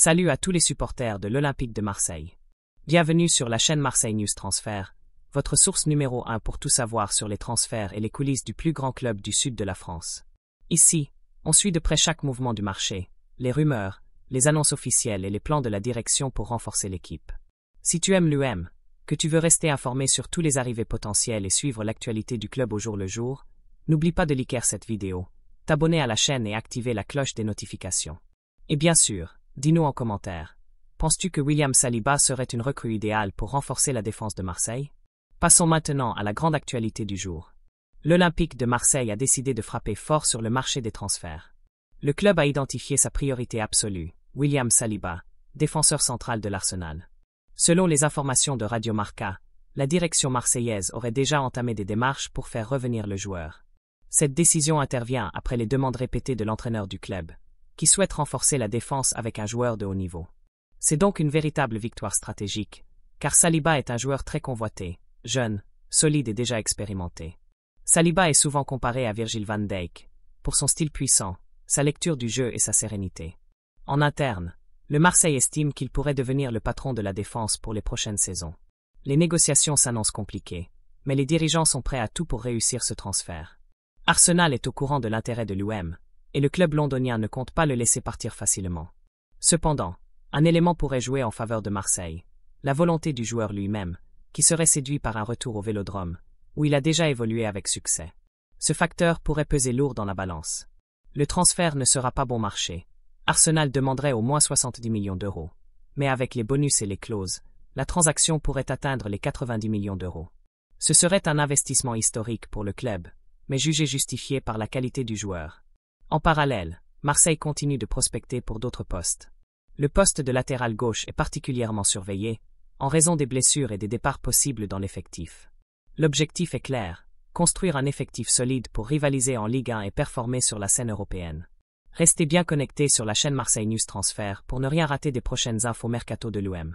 Salut à tous les supporters de l'Olympique de Marseille. Bienvenue sur la chaîne Marseille News Transfert, votre source numéro 1 pour tout savoir sur les transferts et les coulisses du plus grand club du sud de la France. Ici, on suit de près chaque mouvement du marché, les rumeurs, les annonces officielles et les plans de la direction pour renforcer l'équipe. Si tu aimes l'UM, que tu veux rester informé sur tous les arrivées potentielles et suivre l'actualité du club au jour le jour, n'oublie pas de liker cette vidéo, t'abonner à la chaîne et activer la cloche des notifications. Et bien sûr, dis-nous en commentaire, penses-tu que William Saliba serait une recrue idéale pour renforcer la défense de Marseille? Passons maintenant à la grande actualité du jour. L'Olympique de Marseille a décidé de frapper fort sur le marché des transferts. Le club a identifié sa priorité absolue, William Saliba, défenseur central de l'Arsenal. Selon les informations de Radio Marca, la direction marseillaise aurait déjà entamé des démarches pour faire revenir le joueur. Cette décision intervient après les demandes répétées de l'entraîneur du club, qui souhaite renforcer la défense avec un joueur de haut niveau. C'est donc une véritable victoire stratégique, car Saliba est un joueur très convoité, jeune, solide et déjà expérimenté. Saliba est souvent comparé à Virgil van Dijk, pour son style puissant, sa lecture du jeu et sa sérénité. En interne, le Marseille estime qu'il pourrait devenir le patron de la défense pour les prochaines saisons. Les négociations s'annoncent compliquées, mais les dirigeants sont prêts à tout pour réussir ce transfert. Arsenal est au courant de l'intérêt de l'UM, et le club londonien ne compte pas le laisser partir facilement. Cependant, un élément pourrait jouer en faveur de Marseille, la volonté du joueur lui-même, qui serait séduit par un retour au Vélodrome, où il a déjà évolué avec succès. Ce facteur pourrait peser lourd dans la balance. Le transfert ne sera pas bon marché. Arsenal demanderait au moins 70 millions d'euros. Mais avec les bonus et les clauses, la transaction pourrait atteindre les 90 millions d'euros. Ce serait un investissement historique pour le club, mais jugé justifié par la qualité du joueur. En parallèle, Marseille continue de prospecter pour d'autres postes. Le poste de latéral gauche est particulièrement surveillé, en raison des blessures et des départs possibles dans l'effectif. L'objectif est clair, construire un effectif solide pour rivaliser en Ligue 1 et performer sur la scène européenne. Restez bien connectés sur la chaîne Marseille News Transfert pour ne rien rater des prochaines infos mercato de l'UM.